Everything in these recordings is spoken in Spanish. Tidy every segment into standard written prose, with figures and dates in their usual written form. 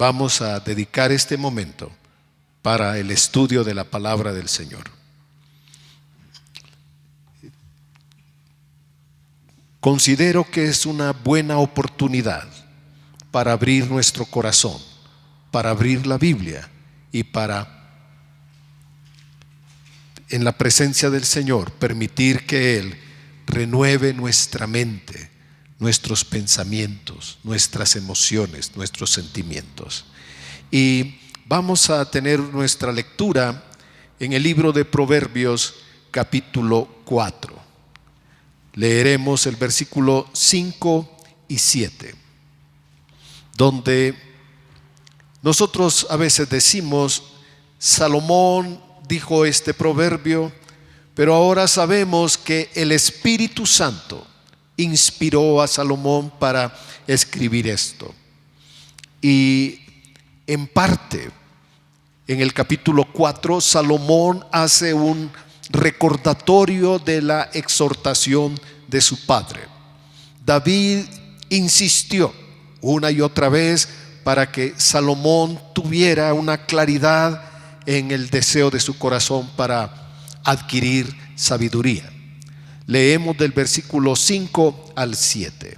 vamos a dedicar este momento para el estudio de la palabra del Señor. Considero que es una buena oportunidad para abrir nuestro corazón, para abrir la Biblia y para, en la presencia del Señor, permitir que Él renueve nuestra mente, nuestros pensamientos, nuestras emociones, nuestros sentimientos. Y vamos a tener nuestra lectura en el libro de Proverbios, capítulo 4. Leeremos el versículo 5 y 7, donde nosotros a veces decimos: Salomón dijo este proverbio, pero ahora sabemos que el Espíritu Santo inspiró a Salomón para escribir esto. Y en parte, en el capítulo 4, Salomón hace un recordatorio de la exhortación de su padre. David insistió una y otra vez para que Salomón tuviera una claridad en el deseo de su corazón para adquirir sabiduría. Leemos del versículo 5 al 7,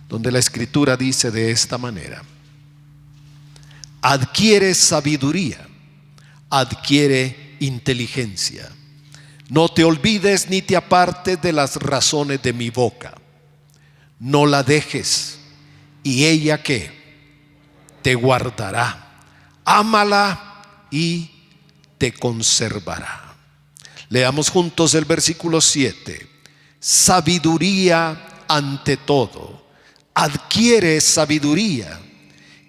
donde la escritura dice de esta manera: adquiere sabiduría, adquiere inteligencia. No te olvides ni te apartes de las razones de mi boca. No la dejes, y ella ¿qué? Te guardará. Ámala y te conservará. Leamos juntos el versículo 7. Sabiduría ante todo. Adquiere sabiduría,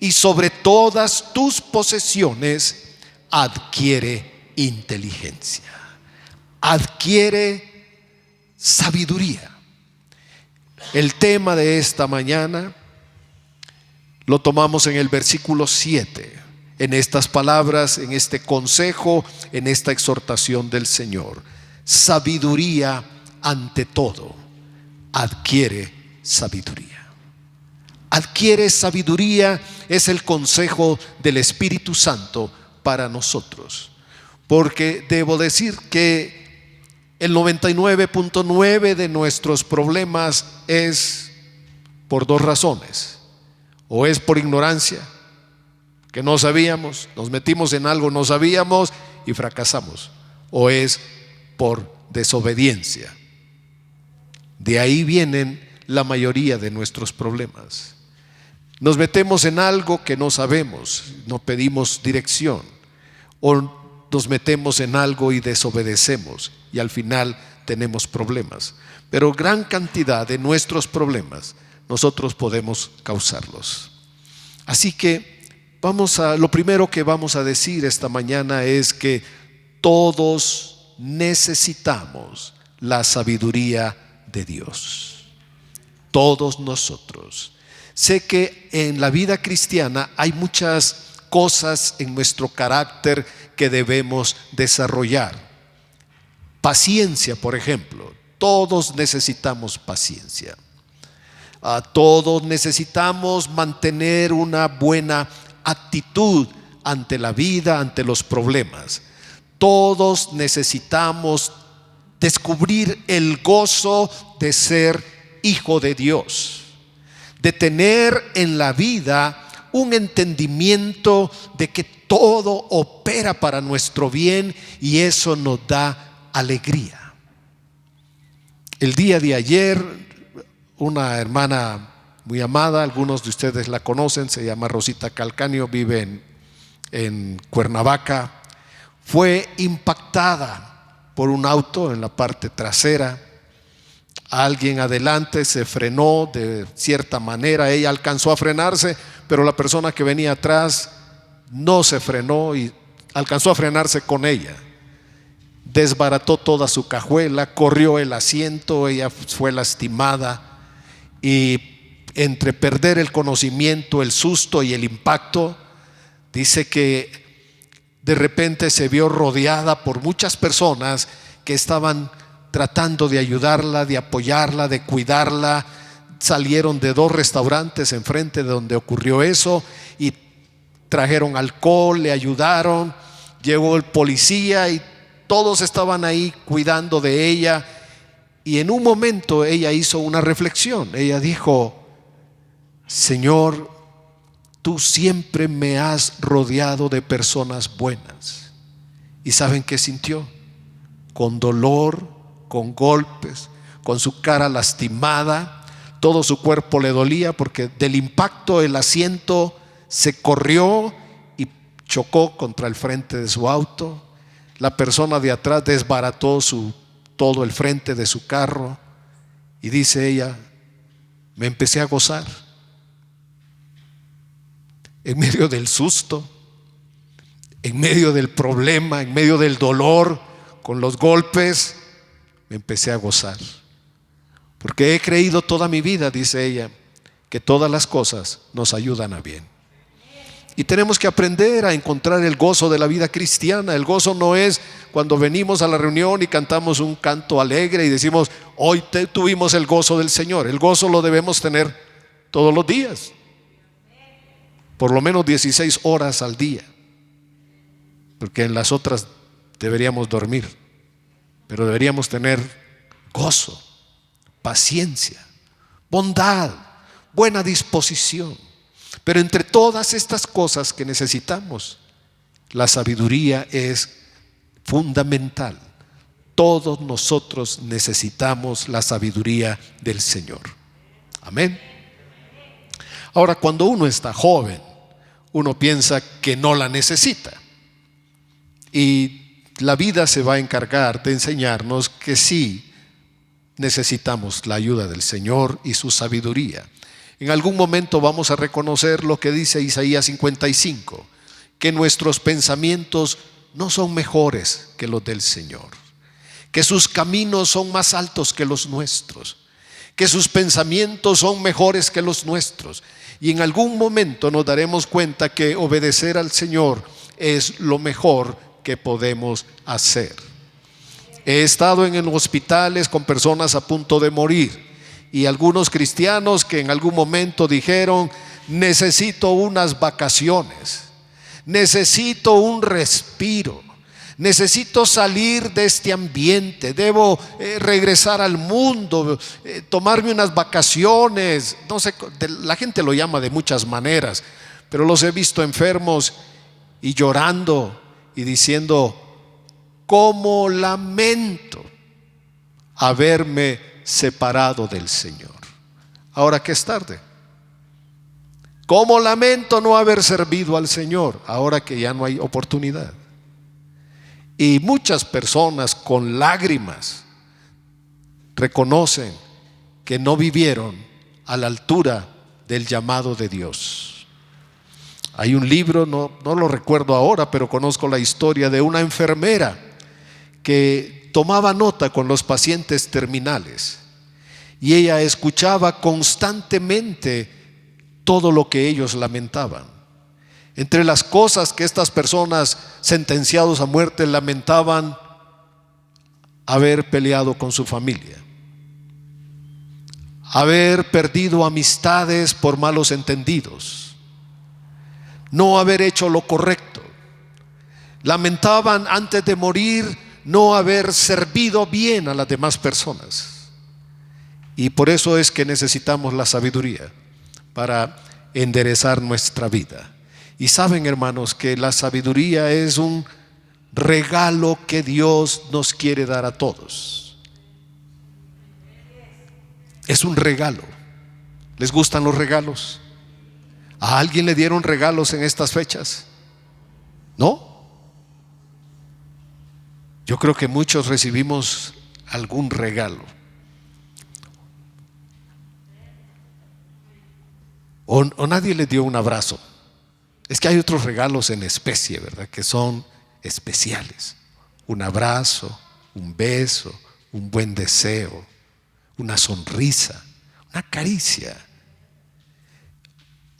y sobre todas tus posesiones adquiere inteligencia. Adquiere sabiduría. El tema de esta mañana lo tomamos en el versículo 7, en estas palabras, en este consejo, en esta exhortación del Señor. Sabiduría ante todo. Adquiere sabiduría. Adquiere sabiduría es el consejo del Espíritu Santo para nosotros, porque debo decir que el 99.9 de nuestros problemas es por dos razones: o es por ignorancia, que no sabíamos, nos metimos en algo, no sabíamos y fracasamos, o es por desobediencia. De ahí vienen la mayoría de nuestros problemas. Nos metemos en algo que no sabemos, no pedimos dirección, o nos metemos en algo y desobedecemos, y al final tenemos problemas. Pero gran cantidad de nuestros problemas nosotros podemos causarlos. Así que lo primero que vamos a decir esta mañana es que todos necesitamos la sabiduría de Dios. Todos nosotros. Sé que en la vida cristiana hay muchas cosas en nuestro carácter que debemos desarrollar. Paciencia, por ejemplo. Todos necesitamos paciencia. Todos necesitamos mantener una buena actitud ante la vida, ante los problemas. Todos necesitamos descubrir el gozo de ser hijo de Dios, de tener en la vida un entendimiento de que todo opera para nuestro bien, y eso nos da alegría. El día de ayer, una hermana muy amada, algunos de ustedes la conocen, se llama Rosita Calcaño, vive en Cuernavaca, fue impactada por un auto en la parte trasera. Alguien adelante se frenó de cierta manera, ella alcanzó a frenarse, pero la persona que venía atrás no se frenó y alcanzó a frenarse con ella. Desbarató toda su cajuela, corrió el asiento, ella fue lastimada, y entre perder el conocimiento, el susto y el impacto, dice que de repente se vio rodeada por muchas personas que estaban tratando de ayudarla, de apoyarla, de cuidarla. Salieron de dos restaurantes enfrente de donde ocurrió eso y trajeron alcohol, le ayudaron, llegó el policía y todos estaban ahí cuidando de ella. Y en un momento ella hizo una reflexión. Ella dijo: Señor, tú siempre me has rodeado de personas buenas. ¿Y saben qué sintió? Con dolor, con golpes, con su cara lastimada, todo su cuerpo le dolía porque del impacto el asiento se corrió y chocó contra el frente de su auto. La persona de atrás desbarató todo el frente de su carro. Y dice ella: me empecé a gozar en medio del susto, en medio del problema, en medio del dolor, con los golpes. Me empecé a gozar porque he creído toda mi vida, dice ella, que todas las cosas nos ayudan a bien. Y tenemos que aprender a encontrar el gozo de la vida cristiana. El gozo no es cuando venimos a la reunión y cantamos un canto alegre y decimos: hoy tuvimos el gozo del Señor. El gozo lo debemos tener todos los días, por lo menos 16 horas al día, porque en las otras deberíamos dormir. Pero deberíamos tener gozo, paciencia, bondad, buena disposición. Pero entre todas estas cosas que necesitamos, la sabiduría es fundamental. Todos nosotros necesitamos la sabiduría del Señor. Amén. Ahora, cuando uno está joven, uno piensa que no la necesita. Y la vida se va a encargar de enseñarnos que sí necesitamos la ayuda del Señor y su sabiduría. En algún momento vamos a reconocer lo que dice Isaías 55, que nuestros pensamientos no son mejores que los del Señor, que sus caminos son más altos que los nuestros, que sus pensamientos son mejores que los nuestros. Y en algún momento nos daremos cuenta que obedecer al Señor es lo mejor que podemos hacer. He estado en hospitales con personas a punto de morir, y algunos cristianos que en algún momento dijeron: necesito unas vacaciones, necesito un respiro, necesito salir de este ambiente, debo regresar al mundo, tomarme unas vacaciones. No sé, la gente lo llama de muchas maneras, pero los he visto enfermos y llorando y diciendo: cómo lamento haberme separado del Señor. Ahora que es tarde. Cómo lamento no haber servido al Señor, ahora que ya no hay oportunidad. Y muchas personas con lágrimas reconocen que no vivieron a la altura del llamado de Dios. Hay un libro, no lo recuerdo ahora, pero conozco la historia de una enfermera que tomaba nota con los pacientes terminales, y ella escuchaba constantemente todo lo que ellos lamentaban. Entre las cosas que estas personas sentenciados a muerte lamentaban: haber peleado con su familia, haber perdido amistades por malos entendidos, no haber hecho lo correcto. Lamentaban antes de morir no haber servido bien a las demás personas. Y por eso es que necesitamos la sabiduría para enderezar nuestra vida. Y saben, hermanos, que la sabiduría es un regalo que Dios nos quiere dar a todos. Es un regalo. ¿Les gustan los regalos? ¿A alguien le dieron regalos en estas fechas? ¿No? Yo creo que muchos recibimos algún regalo. O nadie le dio un abrazo. Es que hay otros regalos en especie, ¿verdad?, que son especiales. Un abrazo, un beso, un buen deseo, una sonrisa, una caricia.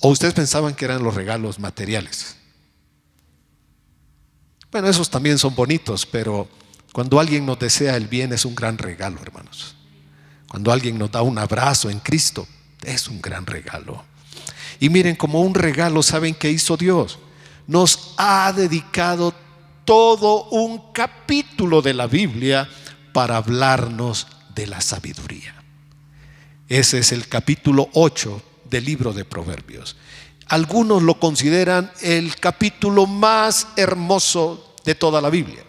¿O ustedes pensaban que eran los regalos materiales? Bueno, esos también son bonitos, pero cuando alguien nos desea el bien es un gran regalo, hermanos. Cuando alguien nos da un abrazo en Cristo, es un gran regalo. Y miren, como un regalo, ¿saben qué hizo Dios? nos ha dedicado todo un capítulo de la Biblia para hablarnos de la sabiduría. Ese es el capítulo 8 del libro de Proverbios. Algunos lo consideran el capítulo más hermoso de toda la Biblia,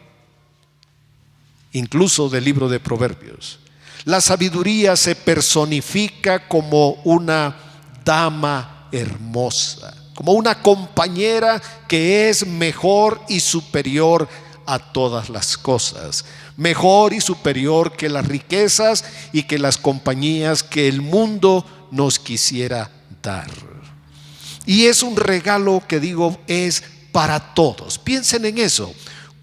incluso del libro de Proverbios. La sabiduría se personifica como una dama hermosa, como una compañera que es mejor y superior a todas las cosas, mejor y superior que las riquezas y que las compañías que el mundo nos quisiera dar. Y es un regalo que digo es para todos. Piensen en eso,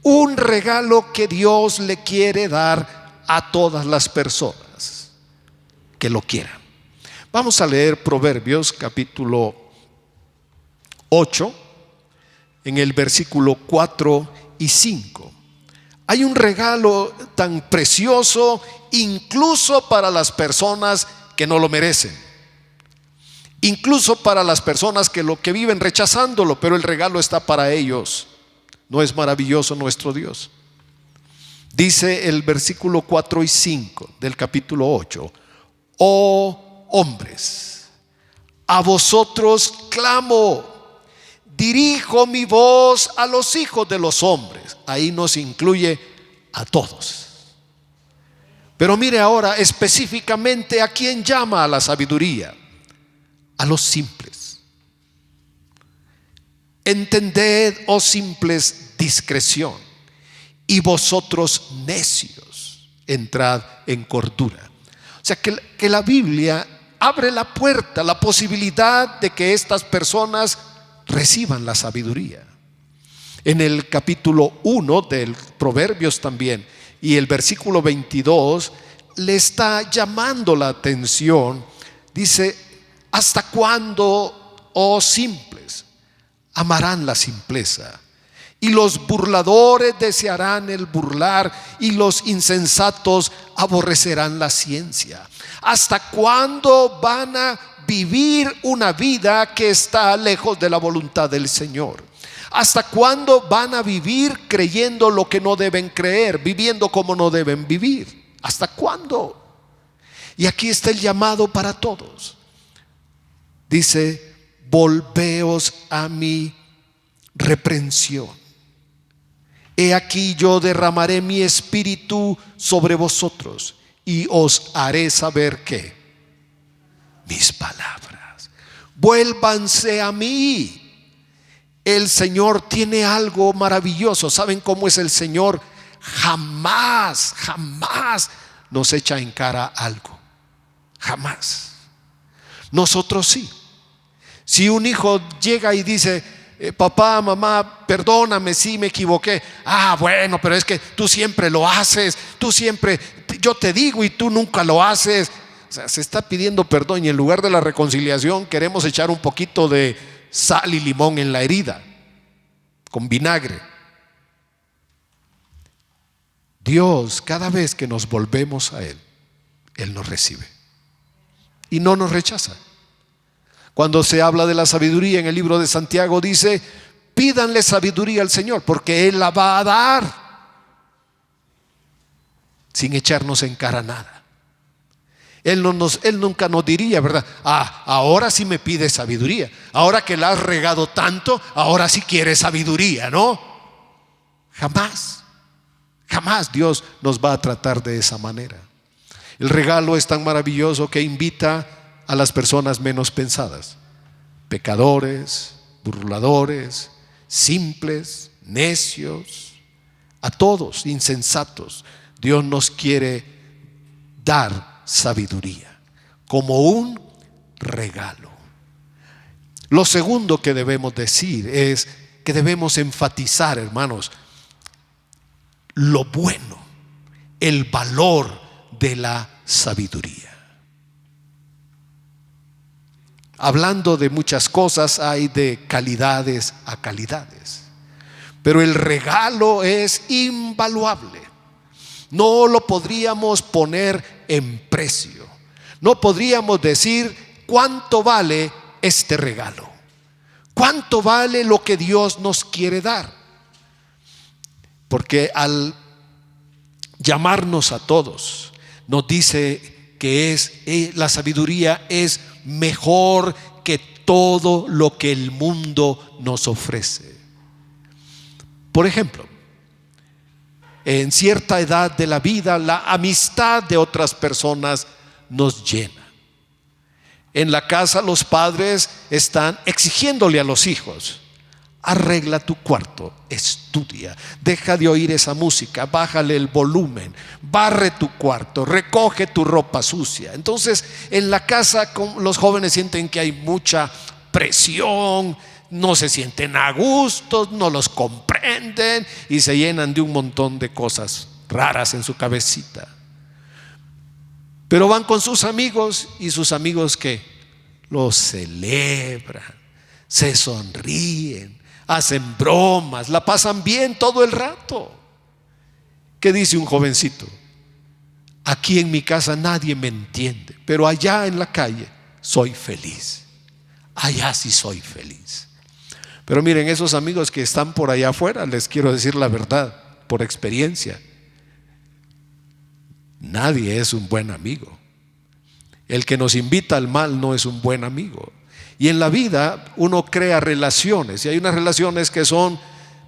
un regalo que Dios le quiere dar a todas las personas que lo quieran. Vamos a leer Proverbios capítulo 8, en el versículo 4 y 5. Hay un regalo tan precioso incluso para las personas que no lo merecen, incluso para las personas que viven rechazándolo, pero el regalo está para ellos. ¿No es maravilloso nuestro Dios? Dice el versículo 4 y 5 del capítulo 8: oh hombres, a vosotros clamo, dirijo mi voz a los hijos de los hombres. Ahí nos incluye a todos. Pero mire ahora específicamente a quién llama a la sabiduría: a los simples. Entended, oh simples, discreción, y vosotros necios, entrad en cordura. O sea que la Biblia abre la puerta, la posibilidad de que estas personas reciban la sabiduría. En el capítulo 1 del Proverbios también, y el versículo 22, le está llamando la atención. Dice: ¿hasta cuándo, oh simples, amarán la simpleza? Y los burladores desearán el burlar, y los insensatos aborrecerán la ciencia. ¿Hasta cuándo van a vivir una vida que está lejos de la voluntad del Señor? ¿Hasta cuándo van a vivir creyendo lo que no deben creer, viviendo como no deben vivir? ¿Hasta cuándo? Y aquí está el llamado para todos. Dice: volveos a mi reprensión. He aquí yo derramaré mi espíritu sobre vosotros y os haré saber ¿qué? Mis palabras. Vuélvanse a mí. El Señor tiene algo maravilloso. ¿Saben cómo es el Señor? Jamás nos echa en cara algo. Jamás. Nosotros sí. Si un hijo llega y dice: papá, mamá, perdóname si me equivoqué. Bueno, pero es que tú siempre lo haces. Tú siempre, yo te digo y tú nunca lo haces. O sea, se está pidiendo perdón, y en lugar de la reconciliación queremos echar un poquito de sal y limón en la herida, con vinagre. Dios, cada vez que nos volvemos a Él, Él nos recibe y no nos rechaza. Cuando se habla de la sabiduría en el libro de Santiago, dice: pídanle sabiduría al Señor, porque Él la va a dar, sin echarnos en cara nada. Él nunca nos diría, ¿verdad? Ahora sí me pide sabiduría. Ahora que la has regado tanto, ahora sí quieres sabiduría, ¿no? Jamás Dios nos va a tratar de esa manera. El regalo es tan maravilloso que invita a las personas menos pensadas: pecadores, burladores, simples, necios, a todos, insensatos. Dios nos quiere dar sabiduría como un regalo. Lo segundo que debemos decir es que debemos enfatizar, hermanos, lo bueno, el valor de la sabiduría. Hablando de muchas cosas, hay de calidades a calidades, pero el regalo es invaluable. No lo podríamos poner en precio. No podríamos decir cuánto vale este regalo, ¿Cuánto vale lo que Dios nos quiere dar? Porque al llamarnos a todos, nos dice que la sabiduría es mejor que todo lo que el mundo nos ofrece. Por ejemplo, en cierta edad de la vida, la amistad de otras personas nos llena. En la casa los padres están exigiéndole a los hijos: arregla tu cuarto, estudia, deja de oír esa música, bájale el volumen, barre tu cuarto, recoge tu ropa sucia. Entonces, en la casa los jóvenes sienten que hay mucha presión, no se sienten a gusto, no los comprenden y se llenan de un montón de cosas raras en su cabecita. Pero van con sus amigos y sus amigos que los celebran, se sonríen, hacen bromas, la pasan bien todo el rato. ¿Qué dice un jovencito? Aquí en mi casa nadie me entiende, pero allá en la calle soy feliz. Allá sí soy feliz. Pero miren, esos amigos que están por allá afuera, les quiero decir la verdad, por experiencia: nadie es un buen amigo. El que nos invita al mal no es un buen amigo. Y en la vida uno crea relaciones, y hay unas relaciones que son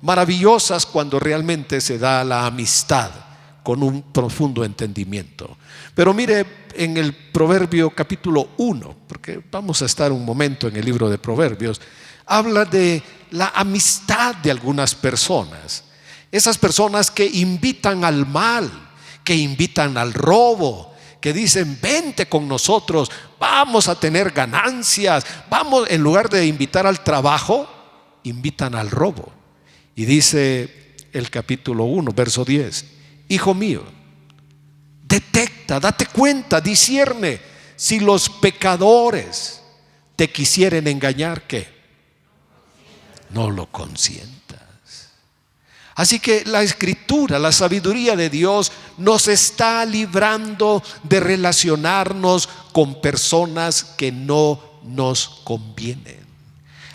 maravillosas cuando realmente se da la amistad con un profundo entendimiento. Pero mire, en el Proverbio capítulo 1, porque vamos a estar un momento en el libro de Proverbios, habla de la amistad de algunas personas. Esas personas que invitan al mal, que invitan al robo, que dicen: vente con nosotros, vamos a tener ganancias. Vamos, en lugar de invitar al trabajo, invitan al robo. Y dice el capítulo 1, verso 10: hijo mío, detecta, date cuenta, discierne si los pecadores te quisieren engañar, ¿qué? No lo consientas. Así que la escritura, la sabiduría de Dios nos está librando de relacionarnos con personas que no nos convienen.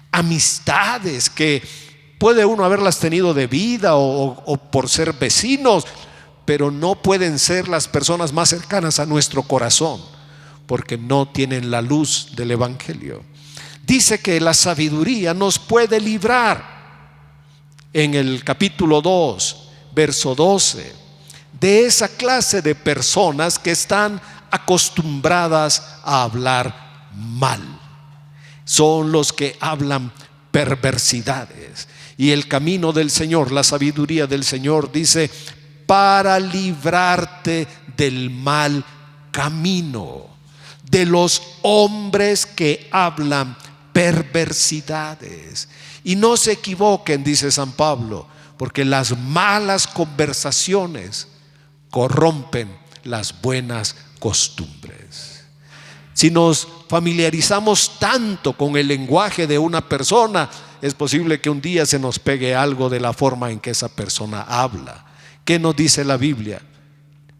Amistades que puede uno haberlas tenido de vida o por ser vecinos, pero no pueden ser las personas más cercanas a nuestro corazón, porque no tienen la luz del evangelio. Dice que la sabiduría nos puede librar, en el capítulo 2, verso 12, de esa clase de personas que están acostumbradas a hablar mal. Son los que hablan perversidades. Y el camino del Señor, la sabiduría del Señor, dice: para librarte del mal camino, de los hombres que hablan perversidades. Y no se equivoquen, dice San Pablo, porque las malas conversaciones corrompen las buenas costumbres. Si nos familiarizamos tanto con el lenguaje de una persona, es posible que un día se nos pegue algo de la forma en que esa persona habla. ¿Qué nos dice la Biblia?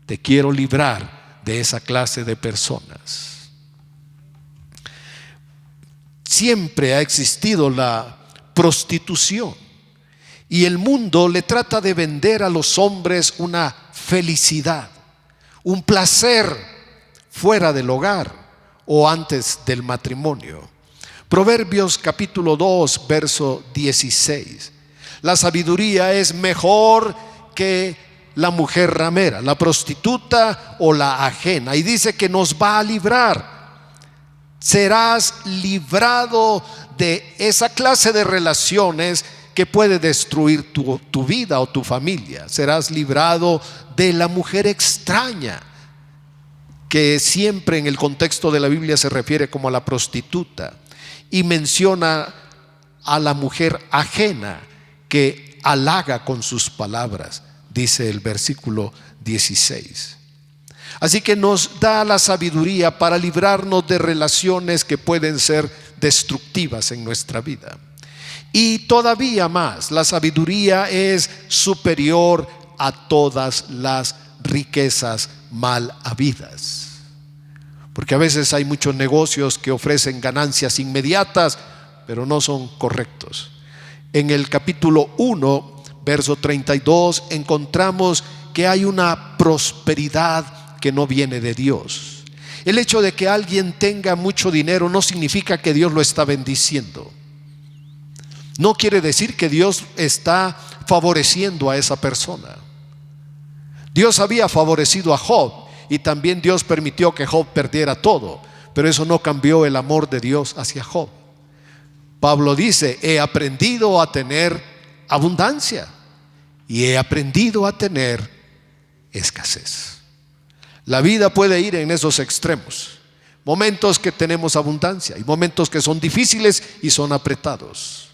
Te quiero librar de esa clase de personas. Siempre ha existido la prostitución, y el mundo le trata de vender a los hombres una felicidad, un placer fuera del hogar o antes del matrimonio. Proverbios capítulo 2, verso 16: la sabiduría es mejor que la mujer ramera, la prostituta o la ajena. Y dice que nos va a librar. Serás librado de esa clase de relaciones que puede destruir tu vida o tu familia. Serás librado de la mujer extraña, que siempre en el contexto de la Biblia se refiere como a la prostituta, y menciona a la mujer ajena que halaga con sus palabras, dice el versículo 16. Así que nos da la sabiduría para librarnos de relaciones que pueden ser destructivas en nuestra vida. Y todavía más, la sabiduría es superior a todas las riquezas mal habidas. Porque a veces hay muchos negocios que ofrecen ganancias inmediatas, pero no son correctos. En el capítulo 1, verso 32, encontramos que hay una prosperidad que no viene de Dios. El hecho de que alguien tenga mucho dinero no significa que Dios lo está bendiciendo. No quiere decir que Dios está favoreciendo a esa persona. Dios había favorecido a Job y también Dios permitió que Job perdiera todo, pero eso no cambió el amor de Dios hacia Job. Pablo dice: he aprendido a tener abundancia y he aprendido a tener escasez. La vida puede ir en esos extremos: momentos que tenemos abundancia y momentos que son difíciles y son apretados.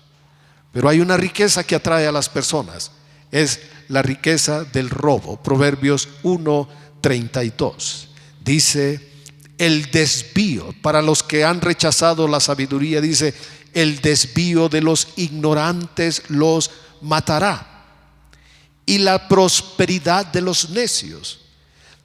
Pero hay una riqueza que atrae a las personas, es la riqueza del robo. Proverbios 1:32 dice: el desvío, para los que han rechazado la sabiduría, dice: el desvío de los ignorantes los matará, y la prosperidad de los necios.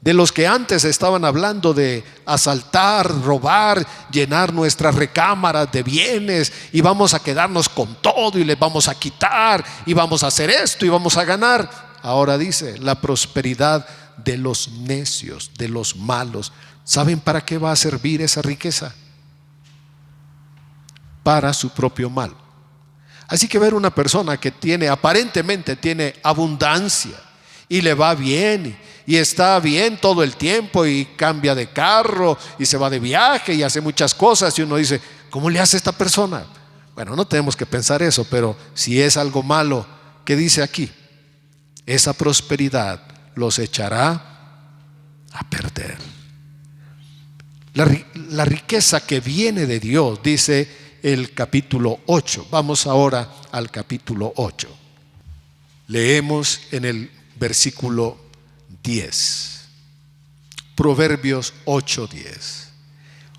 De los que antes estaban hablando de asaltar, robar, llenar nuestras recámaras de bienes y vamos a quedarnos con todo y les vamos a quitar y vamos a hacer esto y vamos a ganar. Ahora dice: la prosperidad de los necios, de los malos. ¿Saben para qué va a servir esa riqueza? Para su propio mal. Así que ver una persona que aparentemente tiene abundancia y le va bien y está bien todo el tiempo y cambia de carro y se va de viaje y hace muchas cosas, y uno dice: ¿cómo le hace esta persona? Bueno, no tenemos que pensar eso, pero si es algo malo, ¿qué dice aquí? Esa prosperidad los echará a perder. La riqueza que viene de Dios, dice el capítulo 8. Vamos ahora al capítulo 8. Leemos en el versículo 10. Proverbios 8:10.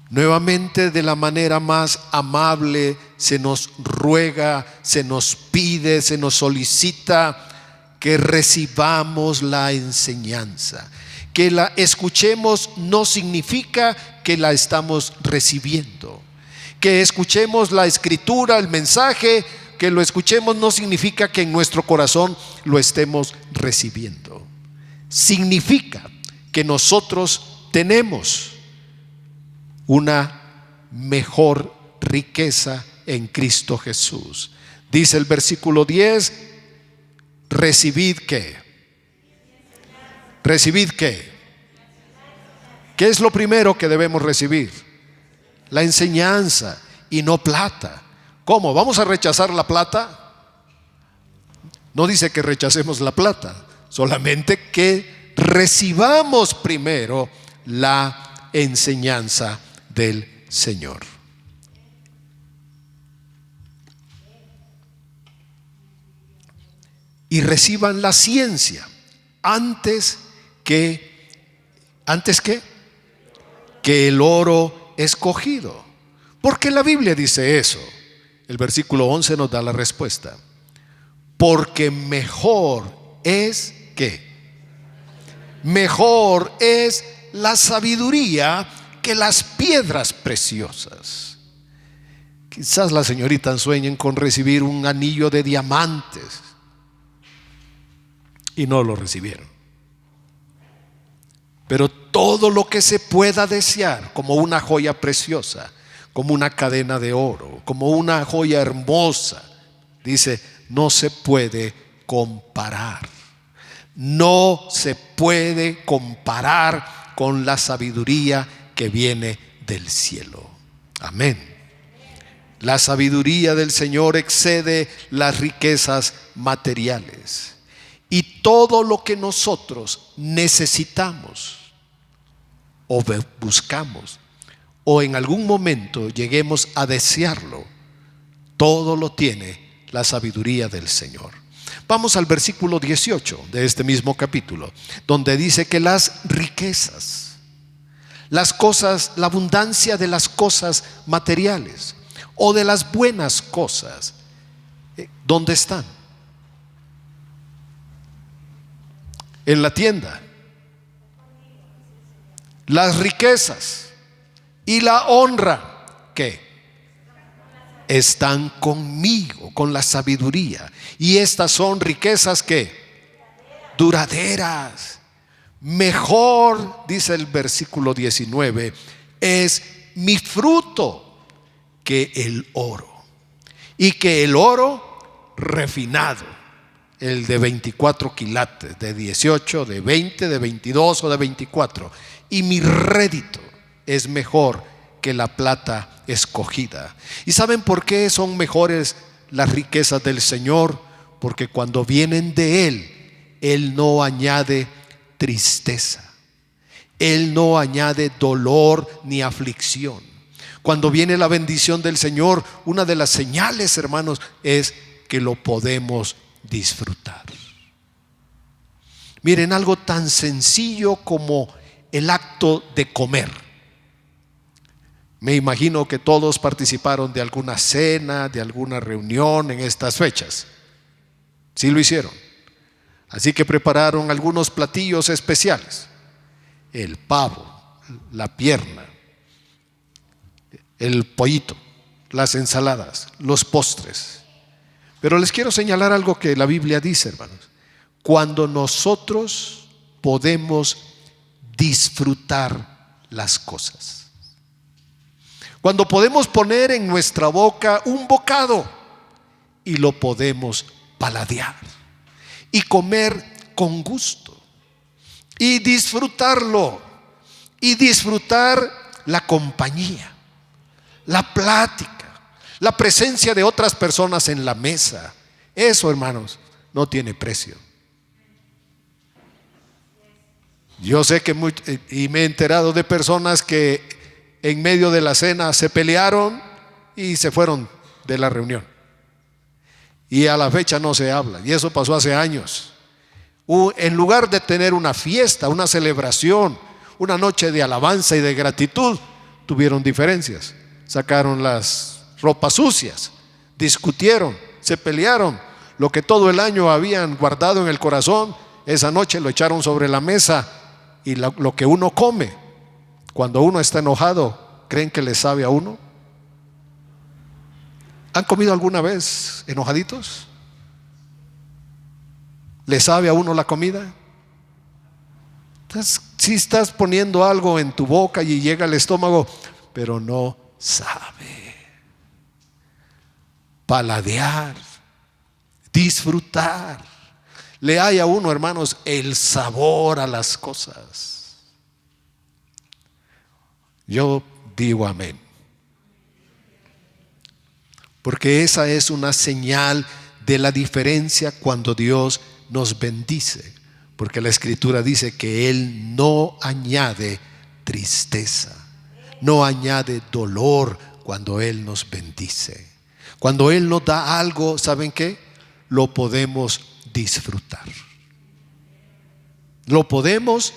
Nuevamente, de la manera más amable, se nos ruega, se nos pide, se nos solicita que recibamos la enseñanza. Que la escuchemos no significa que la estamos recibiendo. Que escuchemos la escritura, el mensaje, que lo escuchemos no significa que en nuestro corazón lo estemos recibiendo. Significa que nosotros tenemos una mejor riqueza en Cristo Jesús. Dice el versículo 10: recibid ¿qué? ¿Recibid qué? ¿Qué es lo primero que debemos recibir? La enseñanza, y no plata. ¿Cómo? ¿Vamos a rechazar la plata? No dice que rechacemos la plata, solamente que recibamos primero la enseñanza del Señor. Y reciban la ciencia antes que el oro escogido. ¿Por qué la Biblia dice eso? El versículo 11 nos da la respuesta. Porque mejor es ¿qué? Mejor es la sabiduría que las piedras preciosas. Quizás las señoritas sueñen con recibir un anillo de diamantes y no lo recibieron. Pero todo lo que se pueda desear como una joya preciosa, como una cadena de oro, como una joya hermosa, dice, no se puede comparar. No se puede comparar con la sabiduría que viene del cielo. Amén. La sabiduría del Señor excede las riquezas materiales. Y todo lo que nosotros necesitamos o buscamos o en algún momento lleguemos a desearlo, todo lo tiene la sabiduría del Señor. Vamos al versículo 18 de este mismo capítulo, donde dice que las riquezas, las cosas, la abundancia de las cosas materiales o de las buenas cosas, ¿dónde están? En la tienda. Las riquezas y la honra, ¿qué? están conmigo, con la sabiduría. Y estas son riquezas que duraderas. Mejor, dice el versículo 19, es mi fruto que el oro, y que el oro refinado, el de 24 quilates, de 18, de 20, de 22 o de 24. Y mi rédito es mejor que la plata escogida. ¿Y saben por qué son mejores las riquezas del Señor? Porque cuando vienen de Él no añade tristeza, Él no añade dolor ni aflicción. Cuando viene la bendición del Señor, una de las señales, hermanos, es que lo podemos disfrutar. Miren, algo tan sencillo como el acto de comer. Me imagino que todos participaron de alguna cena, de alguna reunión en estas fechas. Sí lo hicieron. Así que prepararon algunos platillos especiales: el pavo, la pierna, el pollito, las ensaladas, los postres. Pero les quiero señalar algo que la Biblia dice, hermanos. Cuando nosotros podemos disfrutar las cosas, cuando podemos poner en nuestra boca un bocado y lo podemos paladear y comer con gusto y disfrutarlo, y disfrutar la compañía, la plática, la presencia de otras personas en la mesa. Eso, hermanos, no tiene precio. Yo sé que y me he enterado de personas que en medio de la cena se pelearon y se fueron de la reunión, y a la fecha no se habla. Y eso pasó hace años. En lugar de tener una fiesta, una celebración, una noche de alabanza y de gratitud, tuvieron diferencias, sacaron las ropas sucias, discutieron, se pelearon. Lo que todo el año habían guardado en el corazón, esa noche lo echaron sobre la mesa. Y lo que uno come cuando uno está enojado, ¿creen que le sabe a uno? ¿Han comido alguna vez enojaditos? ¿Le sabe a uno la comida? Entonces, si estás poniendo algo en tu boca y llega al estómago, pero no sabe. Paladear, disfrutar, le hay a uno, hermanos, el sabor a las cosas. Yo digo amén, porque esa es una señal de la diferencia cuando Dios nos bendice, porque la Escritura dice que Él no añade tristeza, no añade dolor cuando Él nos bendice. Cuando Él nos da algo, ¿saben qué? Lo podemos disfrutar. Lo podemos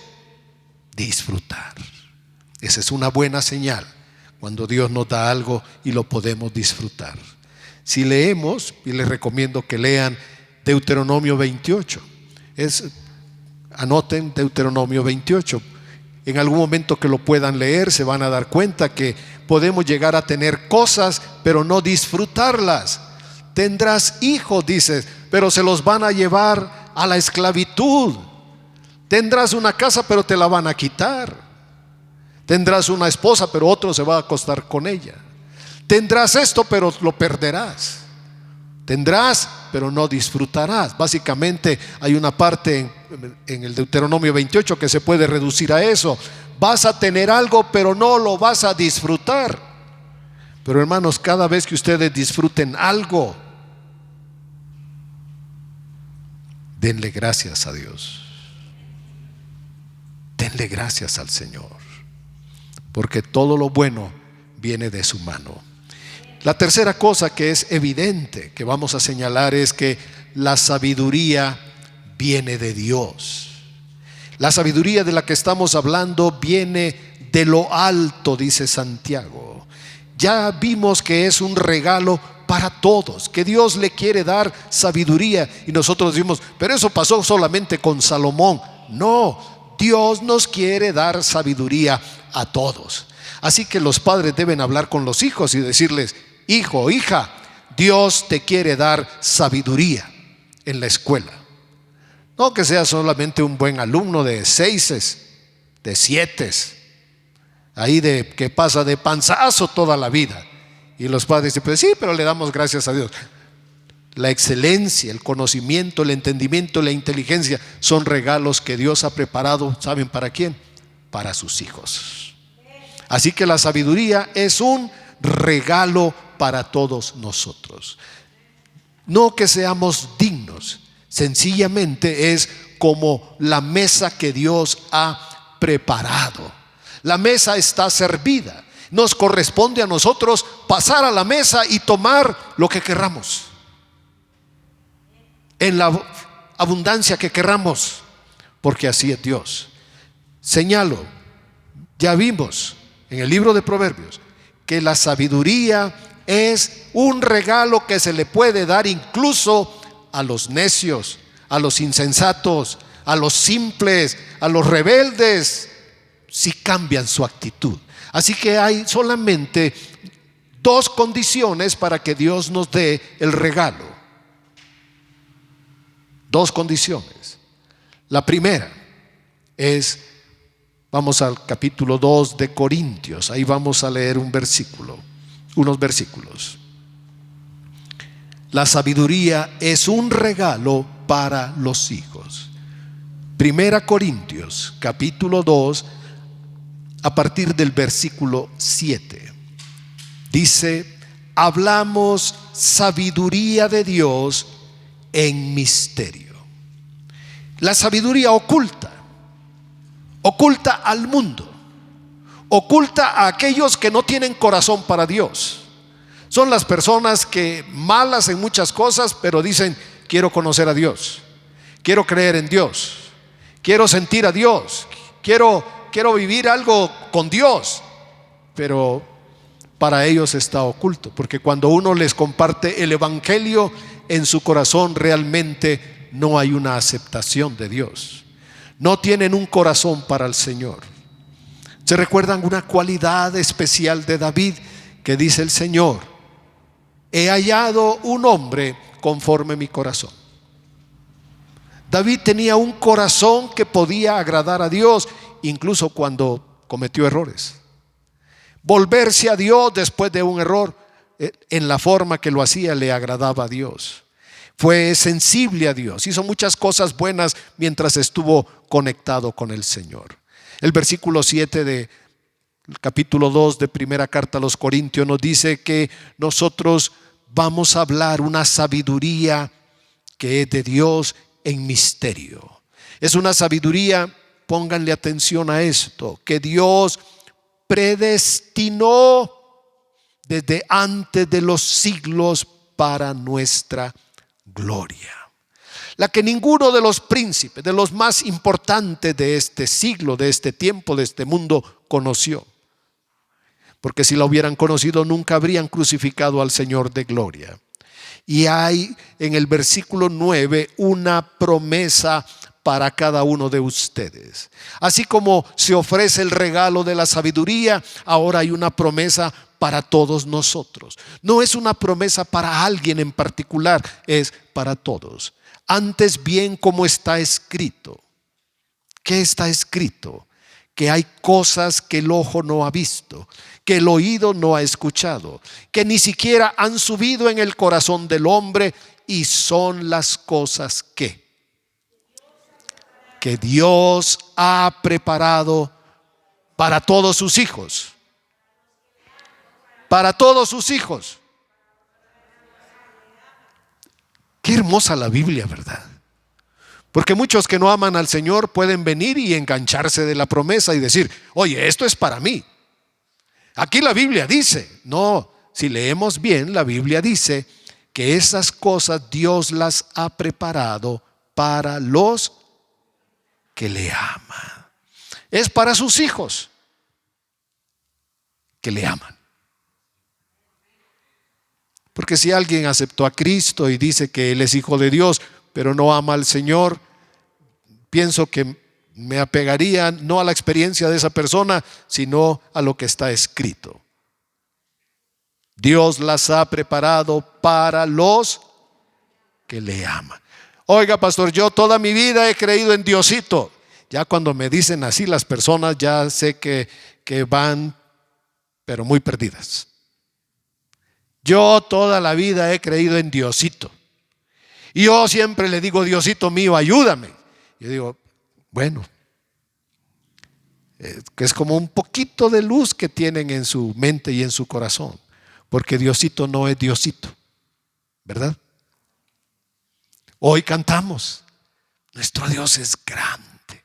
disfrutar. Esa es una buena señal, cuando Dios nos da algo y lo podemos disfrutar. Si leemos, y les recomiendo que lean Deuteronomio 28. Anoten Deuteronomio 28. En algún momento que lo puedan leer, se van a dar cuenta que podemos llegar a tener cosas, pero no disfrutarlas. Tendrás hijos, dices, pero se los van a llevar a la esclavitud. Tendrás una casa, pero te la van a quitar. Tendrás una esposa, pero otro se va a acostar con ella. Tendrás esto, pero lo perderás. Tendrás, pero no disfrutarás. Básicamente hay una parte en el Deuteronomio 28 que se puede reducir a eso. Vas a tener algo, pero no lo vas a disfrutar. Pero hermanos, cada vez que ustedes disfruten algo, denle gracias a Dios. Denle gracias al Señor, porque todo lo bueno viene de su mano. La tercera cosa que es evidente que vamos a señalar es que la sabiduría viene de Dios. La sabiduría de la que estamos hablando viene de lo alto, dice Santiago. Ya vimos que es un regalo para todos, que Dios le quiere dar sabiduría, y nosotros decimos, pero eso pasó solamente con Salomón. No, Dios nos quiere dar sabiduría a todos. Así que los padres deben hablar con los hijos y decirles, hijo, hija, Dios te quiere dar sabiduría en la escuela. No que seas solamente un buen alumno de 6, de 7, ahí de que pasa de panzazo toda la vida. Y los padres dicen, pues sí, pero le damos gracias a Dios. La excelencia, el conocimiento, el entendimiento, la inteligencia son regalos que Dios ha preparado. ¿Saben para quién? Para sus hijos. Así que la sabiduría es un regalo para todos nosotros. No que seamos dignos, sencillamente es como la mesa que Dios ha preparado. La mesa está servida. Nos corresponde a nosotros pasar a la mesa y tomar lo que querramos, en la abundancia que querramos, porque así es Dios. Señalo, ya vimos en el libro de Proverbios que la sabiduría es un regalo que se le puede dar incluso a los necios, a los insensatos, a los simples, a los rebeldes, si cambian su actitud. Así que hay solamente 2 condiciones para que Dios nos dé el regalo. 2 condiciones. La primera es, vamos al capítulo 2 de Corintios, ahí vamos a leer unos versículos. La sabiduría es un regalo para los hijos. Primera Corintios, capítulo 2, a partir del versículo 7. Dice: hablamos sabiduría de Dios en misterio. La sabiduría oculta al mundo, oculta a aquellos que no tienen corazón para Dios. Son las personas que malas en muchas cosas, pero dicen: quiero conocer a Dios, quiero creer en Dios, quiero sentir a Dios, quiero vivir algo con Dios, pero para ellos está oculto, porque cuando uno les comparte el evangelio, en su corazón realmente no hay una aceptación de Dios. No tienen un corazón para el Señor. ¿Se recuerdan una cualidad especial de David que dice el Señor: he hallado un hombre conforme mi corazón? David tenía un corazón que podía agradar a Dios, incluso cuando cometió errores. Volverse a Dios después de un error, en la forma que lo hacía, le agradaba a Dios. Fue sensible a Dios, hizo muchas cosas buenas mientras estuvo conectado con el Señor. El versículo 7 del capítulo 2 de primera carta a los Corintios nos dice que nosotros vamos a hablar una sabiduría que es de Dios en misterio. Es una sabiduría, pónganle atención a esto, que Dios predestinó desde antes de los siglos para nuestra gloria. La que ninguno de los príncipes, de los más importantes de este siglo, de este tiempo, de este mundo, conoció. Porque si la hubieran conocido, nunca habrían crucificado al Señor de gloria. Y hay en el versículo 9 una promesa para cada uno de ustedes. Así como se ofrece el regalo de la sabiduría, ahora hay una promesa para todos nosotros. No es una promesa para alguien en particular, es para todos. Antes bien, como está escrito. ¿Qué está escrito? Que hay cosas que el ojo no ha visto, que el oído no ha escuchado, que ni siquiera han subido en el corazón del hombre, y son las cosas que Dios ha preparado para todos sus hijos. Para todos sus hijos. Qué hermosa la Biblia, ¿verdad? Porque muchos que no aman al Señor pueden venir y engancharse de la promesa y decir: oye, esto es para mí. Aquí la Biblia dice. No, si leemos bien, la Biblia dice que esas cosas Dios las ha preparado para los que le aman. Es para sus hijos que le aman. Porque si alguien aceptó a Cristo y dice que Él es hijo de Dios, pero no ama al Señor, pienso que me apegaría no a la experiencia de esa persona, sino a lo que está escrito. Dios las ha preparado para los que le aman. Oiga, pastor, yo toda mi vida he creído en Diosito. Ya cuando me dicen así las personas, ya sé que van, pero muy perdidas. Yo toda la vida he creído en Diosito. Y yo siempre le digo, Diosito mío, ayúdame. Yo digo, bueno, que es como un poquito de luz que tienen en su mente y en su corazón. Porque Diosito no es Diosito, ¿verdad? Hoy cantamos, nuestro Dios es grande,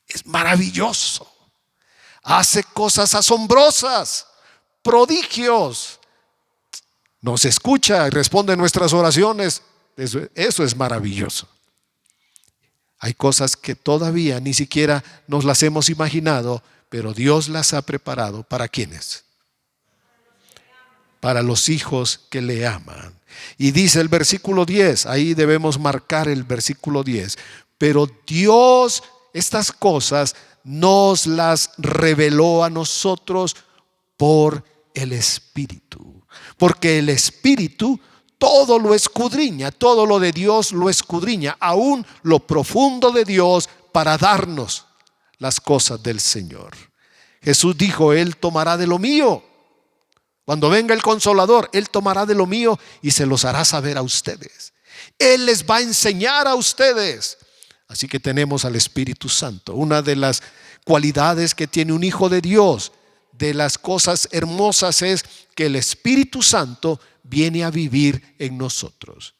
es maravilloso, hace cosas asombrosas, prodigios, nos escucha y responde nuestras oraciones. Eso es maravilloso. Hay cosas que todavía ni siquiera nos las hemos imaginado, pero Dios las ha preparado. ¿Para quiénes? Para los hijos que le aman. Y dice el versículo 10, ahí debemos marcar el versículo 10. Pero Dios estas cosas nos las reveló a nosotros por el Espíritu. Porque el Espíritu todo lo escudriña, todo lo de Dios lo escudriña, aún lo profundo de Dios, para darnos las cosas del Señor. Jesús dijo, Él tomará de lo mío. Cuando venga el Consolador, Él tomará de lo mío y se los hará saber a ustedes. Él les va a enseñar a ustedes. Así que tenemos al Espíritu Santo. Una de las cualidades que tiene un hijo de Dios, de las cosas hermosas, es que el Espíritu Santo viene a vivir en nosotros.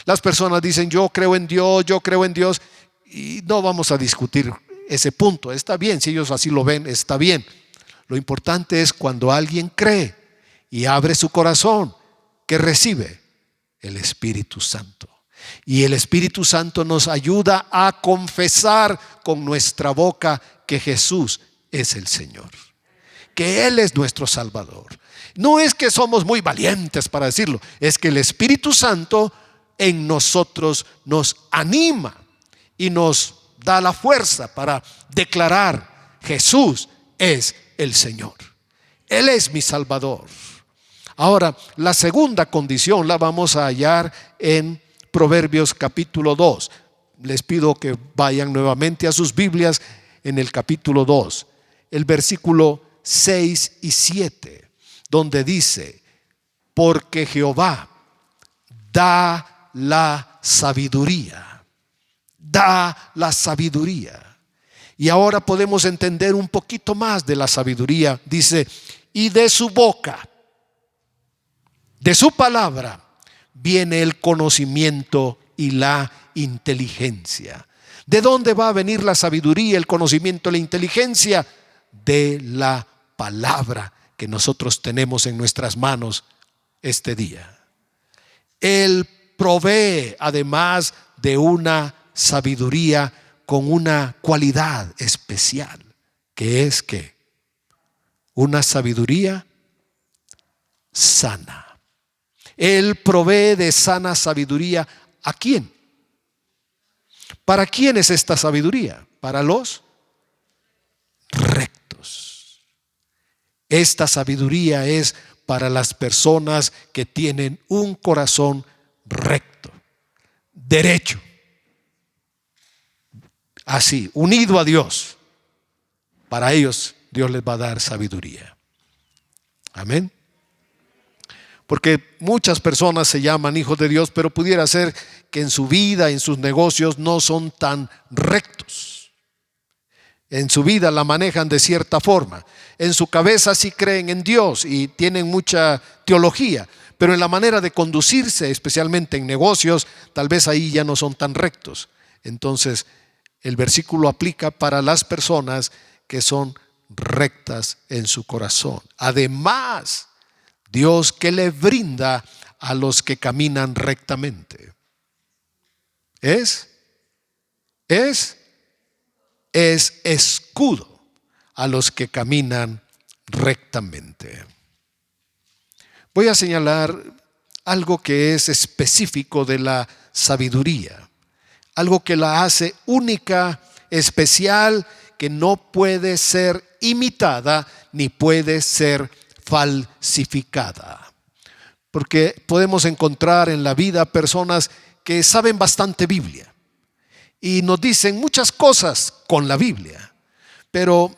Las personas dicen, yo creo en Dios, y no vamos a discutir ese punto. Está bien, si ellos así lo ven, está bien. Lo importante es cuando alguien cree y abre su corazón, que recibe el Espíritu Santo. Y el Espíritu Santo nos ayuda a confesar con nuestra boca que Jesús es el Señor, que Él es nuestro Salvador. No es que somos muy valientes para decirlo, es que el Espíritu Santo en nosotros nos anima y nos da la fuerza para declarar: Jesús es el Señor, Él es mi Salvador. Ahora, la segunda condición la vamos a hallar en Proverbios capítulo 2. Les pido que vayan nuevamente a sus Biblias en el capítulo 2, el versículo 6 y 7, donde dice: porque Jehová da la sabiduría, da la sabiduría. Y ahora podemos entender un poquito más de la sabiduría. Dice: y de su boca, de su palabra, viene el conocimiento y la inteligencia. ¿De dónde va a venir la sabiduría, el conocimiento y la inteligencia? De la palabra que nosotros tenemos en nuestras manos este día. Él provee, además de una sabiduría con una cualidad especial, que es que una sabiduría sana. Él provee de sana sabiduría. ¿A quién? ¿Para quién es esta sabiduría? Para los rectos. Esta sabiduría es para las personas que tienen un corazón recto, derecho, así, unido a Dios. Para ellos Dios les va a dar sabiduría. Amén. Porque muchas personas se llaman hijos de Dios, pero pudiera ser que en su vida, en sus negocios, no son tan rectos. En su vida la manejan de cierta forma. En su cabeza sí creen en Dios y tienen mucha teología, pero en la manera de conducirse, especialmente en negocios, tal vez ahí ya no son tan rectos. Entonces, el versículo aplica para las personas que son rectas en su corazón. Además, Dios que le brinda a los que caminan rectamente es escudo a los que caminan rectamente. Voy a señalar algo que es específico de la sabiduría, algo que la hace única, especial, que no puede ser imitada ni puede ser falsificada. porque podemos encontrar en la vida personas que saben bastante Biblia y nos dicen muchas cosas con la Biblia, pero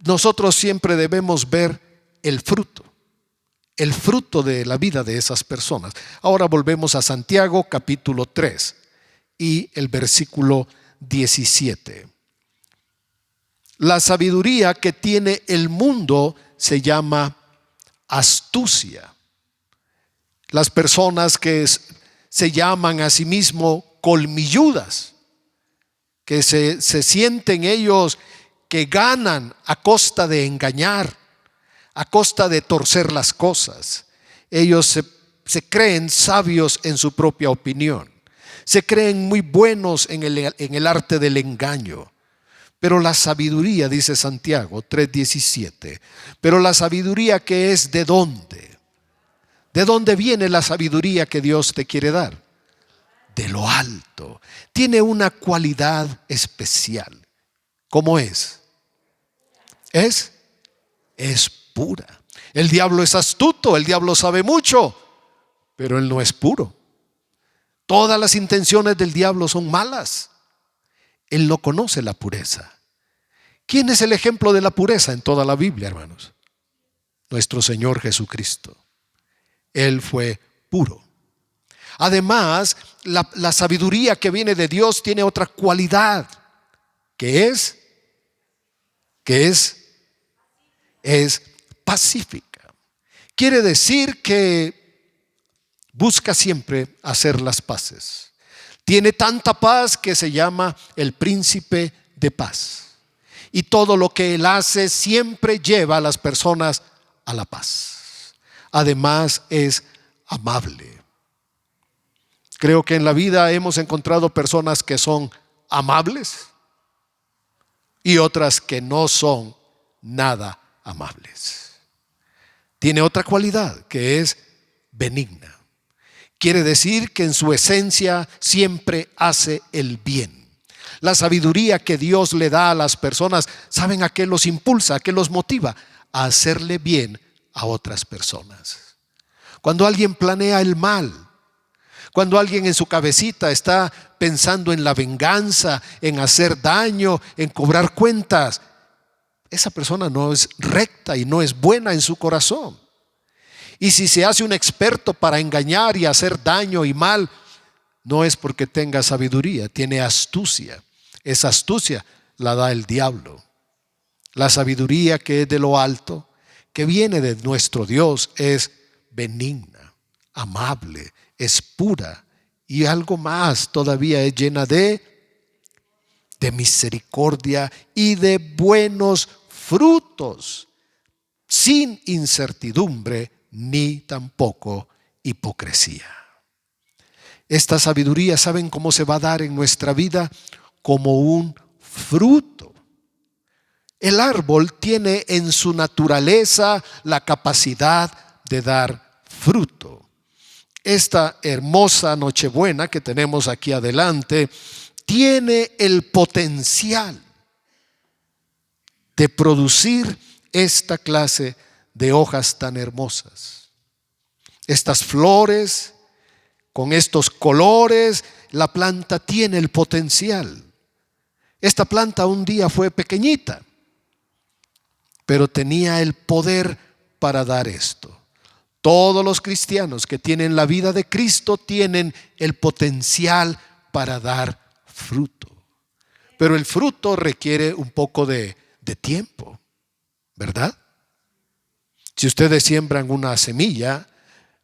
nosotros siempre debemos ver el fruto de la vida de esas personas. Ahora volvemos a Santiago capítulo 3 y el versículo 17. La sabiduría que tiene el mundo se llama astucia. Las personas que se llaman a sí mismos colmilludas, que se sienten ellos que ganan a costa de engañar, a costa de torcer las cosas. Ellos se creen sabios en su propia opinión, se creen muy buenos en el arte del engaño. Pero la sabiduría, dice Santiago 3:17, pero la sabiduría que es ¿de dónde? ¿De dónde viene la sabiduría que Dios te quiere dar? De lo alto. Tiene una cualidad especial. ¿Cómo es? Es pura. El diablo es astuto, el diablo sabe mucho, pero él no es puro. Todas las intenciones del diablo son malas. Él no conoce la pureza. ¿Quién es el ejemplo de la pureza en toda la Biblia, hermanos? Nuestro Señor Jesucristo. Él fue puro. Además, la sabiduría que viene de Dios tiene otra cualidad, que es pacífica. Quiere decir que busca siempre hacer las paces. Tiene tanta paz que se llama el príncipe de paz. Y todo lo que él hace siempre lleva a las personas a la paz. Además es amable. Creo que en la vida hemos encontrado personas que son amables y otras que no son nada amables. Tiene otra cualidad que es benigna. Quiere decir que en su esencia siempre hace el bien. La sabiduría que Dios le da a las personas, ¿saben a qué los impulsa, a qué los motiva? A hacerle bien a otras personas. Cuando alguien planea el mal, cuando alguien en su cabecita está pensando en la venganza, en hacer daño, en cobrar cuentas, esa persona no es recta y no es buena en su corazón. Y si se hace un experto para engañar y hacer daño y mal, no es porque tenga sabiduría, tiene astucia. Esa astucia la da el diablo. La sabiduría que es de lo alto, que viene de nuestro Dios, es benigna, amable, es pura y algo más todavía, es llena de misericordia y de buenos frutos, sin incertidumbre ni tampoco hipocresía. Esta sabiduría, ¿saben cómo se va a dar en nuestra vida? Como un fruto. El árbol tiene en su naturaleza la capacidad de dar fruto. Esta hermosa Nochebuena que tenemos aquí adelante tiene el potencial de producir esta clase de hojas tan hermosas. Estas flores, con estos colores, la planta tiene el potencial. Esta planta un día fue pequeñita, pero tenía el poder para dar esto. Todos los cristianos que tienen la vida de Cristo tienen el potencial para dar fruto. Pero el fruto requiere un poco de tiempo, ¿verdad? Si ustedes siembran una semilla,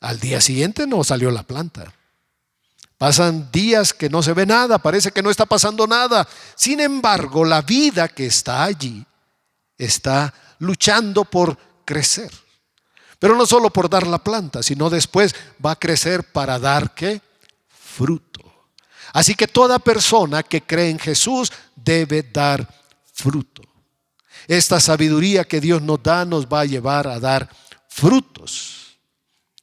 al día siguiente no salió la planta. Pasan días que no se ve nada, parece que no está pasando nada. Sin embargo, la vida que está allí está luchando por crecer. Pero no solo por dar la planta, sino después va a crecer para dar ¿qué? Fruto. Así que toda persona que cree en Jesús debe dar fruto. Esta sabiduría que Dios nos da nos va a llevar a dar frutos.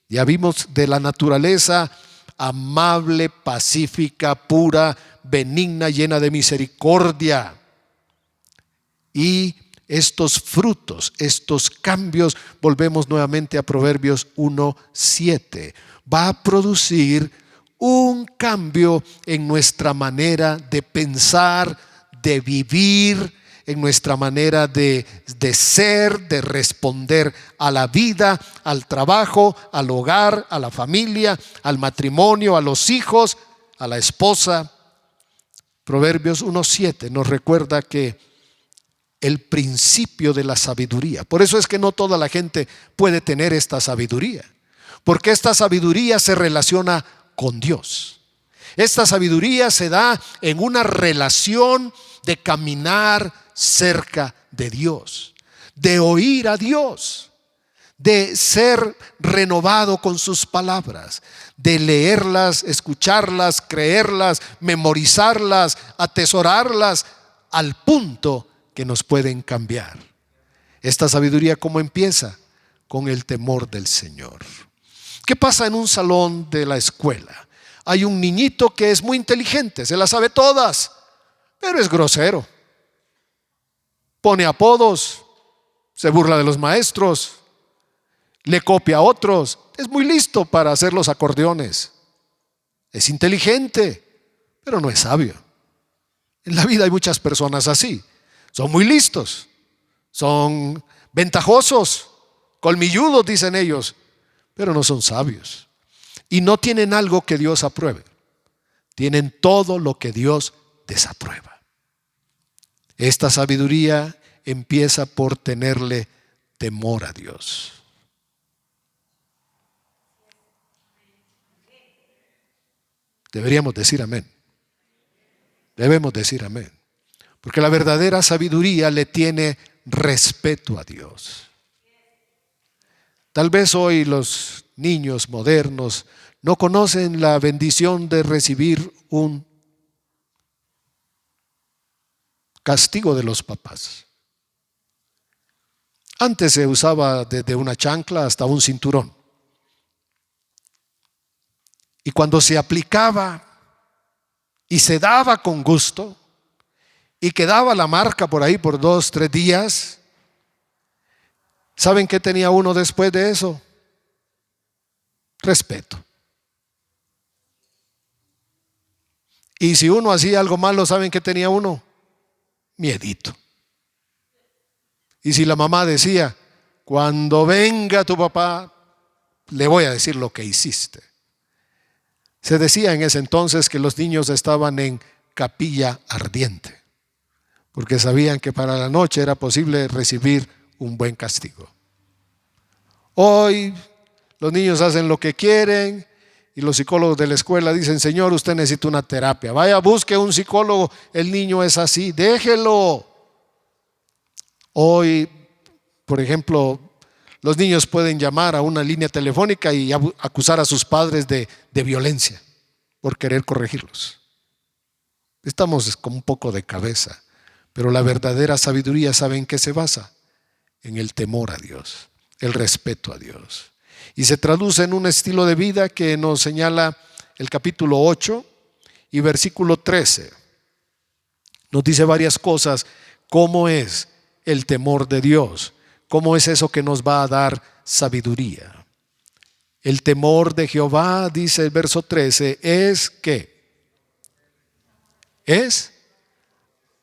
Ya vimos de la naturaleza amable, pacífica, pura, benigna, llena de misericordia. Y estos frutos, estos cambios, volvemos nuevamente a Proverbios 1:7, va a producir un cambio en nuestra manera de pensar, de vivir, en nuestra manera de ser, de responder a la vida, al trabajo, al hogar, a la familia, al matrimonio, a los hijos, a la esposa. Proverbios 1:7 nos recuerda que el principio de la sabiduría, por eso es que no toda la gente puede tener esta sabiduría, porque esta sabiduría se relaciona con Dios. Esta sabiduría se da en una relación de caminar cerca de Dios, de oír a Dios, de ser renovado con sus palabras, de leerlas, escucharlas, creerlas, memorizarlas, atesorarlas al punto que nos pueden cambiar. Esta sabiduría, ¿cómo empieza? Con el temor del Señor. ¿Qué pasa en un salón de la escuela? Hay un niñito que es muy inteligente, se las sabe todas, pero es grosero. Pone apodos, se burla de los maestros, le copia a otros. Es muy listo para hacer los acordeones. Es inteligente, pero no es sabio. En la vida hay muchas personas así. Son muy listos, son ventajosos, colmilludos, dicen ellos, pero no son sabios. Y no tienen algo que Dios apruebe. Tienen todo lo que Dios desaprueba. Esta sabiduría empieza por tenerle temor a Dios. Deberíamos decir amén. Debemos decir amén. Porque la verdadera sabiduría le tiene respeto a Dios. Tal vez hoy los niños modernos no conocen la bendición de recibir un castigo de los papás. Antes se usaba desde una chancla hasta un cinturón. Y cuando se aplicaba y se daba con gusto y quedaba la marca por ahí por 2, 3 días, ¿saben qué tenía uno después de eso? Respeto. Y si uno hacía algo malo, ¿saben qué tenía uno? Miedito. Y si la mamá decía, cuando venga tu papá, le voy a decir lo que hiciste. Se decía en ese entonces que los niños estaban en capilla ardiente, porque sabían que para la noche era posible recibir un buen castigo. Hoy los niños hacen lo que quieren y los psicólogos de la escuela dicen, señor, usted necesita una terapia. Vaya, busque un psicólogo, el niño es así, déjelo. Hoy, por ejemplo, los niños pueden llamar a una línea telefónica y acusar a sus padres de violencia por querer corregirlos. Estamos con un poco de cabeza, pero la verdadera sabiduría, ¿saben en qué se basa? En el temor a Dios, el respeto a Dios. Y se traduce en un estilo de vida que nos señala el capítulo 8 y versículo 13. Nos dice varias cosas, cómo es el temor de Dios, cómo es eso que nos va a dar sabiduría. El temor de Jehová, dice el verso 13, es ¿qué? Es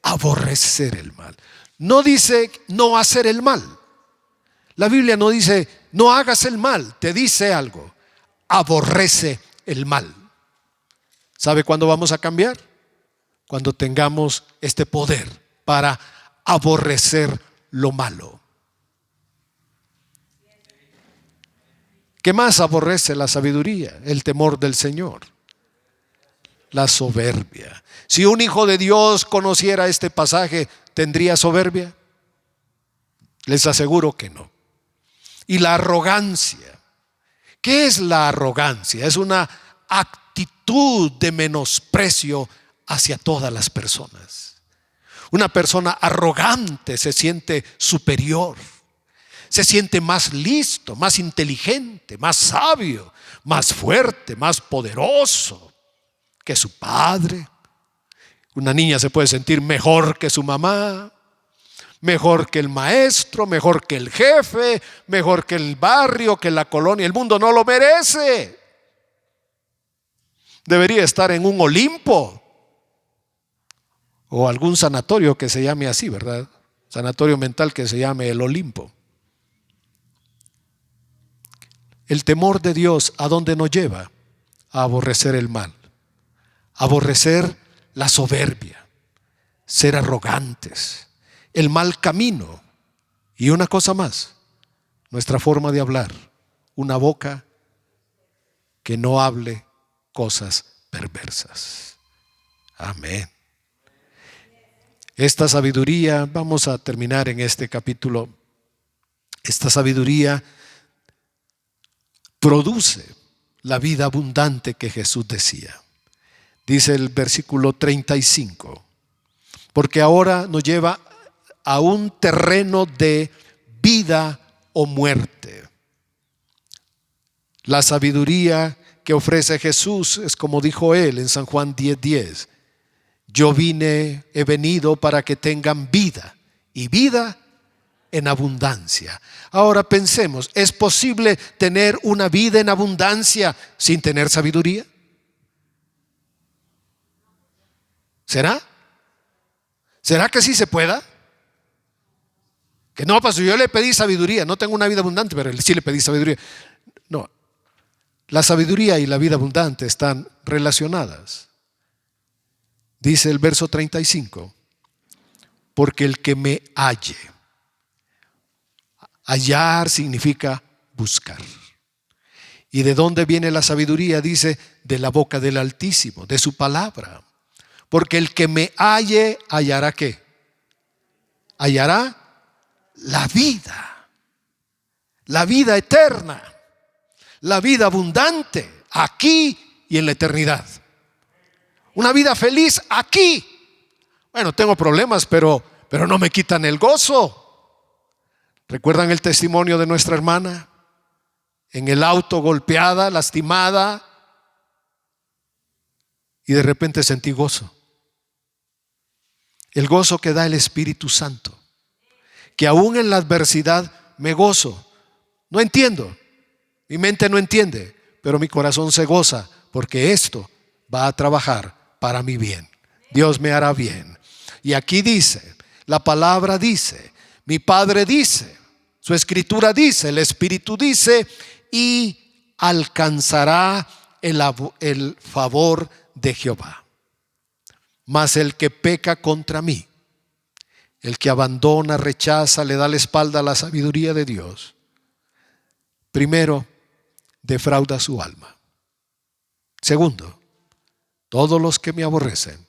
aborrecer el mal. No dice no hacer el mal. La Biblia no dice no hagas el mal, te dice algo, aborrece el mal. ¿Sabe cuándo vamos a cambiar? Cuando tengamos este poder para aborrecer lo malo. ¿Qué más aborrece la sabiduría? El temor del Señor. La soberbia. Si un hijo de Dios conociera este pasaje, ¿tendría soberbia? Les aseguro que no. Y la arrogancia. ¿Qué es la arrogancia? Es una actitud de menosprecio hacia todas las personas. Una persona arrogante se siente superior, se siente más listo, más inteligente, más sabio, más fuerte, más poderoso que su padre. Una niña se puede sentir mejor que su mamá, mejor que el maestro, mejor que el jefe, mejor que el barrio, que la colonia. El mundo no lo merece. Debería estar en un Olimpo o algún sanatorio que se llame así, ¿verdad? Sanatorio mental que se llame el Olimpo. El temor de Dios, ¿a dónde nos lleva? A aborrecer el mal, a aborrecer la soberbia, ser arrogantes, el mal camino y una cosa más, nuestra forma de hablar, una boca que no hable cosas perversas. Amén. Esta sabiduría, vamos a terminar en este capítulo, esta sabiduría produce la vida abundante que Jesús decía. Dice el versículo 35, porque ahora nos lleva a un terreno de vida o muerte. La sabiduría que ofrece Jesús es como dijo él en San Juan 10:10. Yo he venido para que tengan vida y vida en abundancia. Ahora pensemos, ¿es posible tener una vida en abundancia sin tener sabiduría? ¿Será? ¿Será que sí se pueda? Que no, pastor, yo le pedí sabiduría, no tengo una vida abundante, pero sí le pedí sabiduría. No, la sabiduría y la vida abundante están relacionadas. Dice el verso 35, porque el que me halle, hallar significa buscar. ¿Y de dónde viene la sabiduría? Dice, de la boca del Altísimo, de su palabra. Porque el que me halle, hallará ¿qué? Hallará la vida eterna, la vida abundante, aquí y en la eternidad. Una vida feliz aquí. Bueno, tengo problemas, pero no me quitan el gozo. ¿Recuerdan el testimonio de nuestra hermana? En el auto, golpeada, lastimada, y de repente sentí gozo. El gozo que da el Espíritu Santo, que aún en la adversidad me gozo. No entiendo, mi mente no entiende, pero mi corazón se goza, porque esto va a trabajar para mi bien. Dios me hará bien. Y aquí dice, la palabra dice, mi Padre dice, su Escritura dice, el Espíritu dice, y alcanzará el favor de Jehová. Mas el que peca contra mí, el que abandona, rechaza, le da la espalda a la sabiduría de Dios, primero, defrauda su alma. Segundo, todos los que me aborrecen,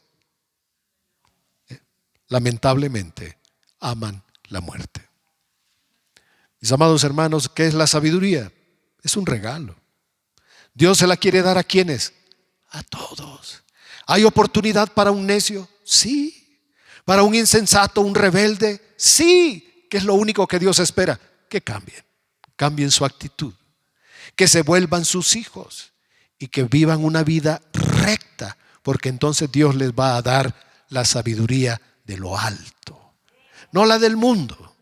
lamentablemente, aman la muerte. Mis amados hermanos, ¿qué es la sabiduría? Es un regalo. Dios se la quiere dar ¿a quiénes? A todos. ¿Hay oportunidad para un necio? Sí. ¿Para un insensato, un rebelde? Sí. ¿Qué es lo único que Dios espera? Que cambien su actitud, que se vuelvan sus hijos y que vivan una vida recta, porque entonces Dios les va a dar la sabiduría de lo alto, no la del mundo,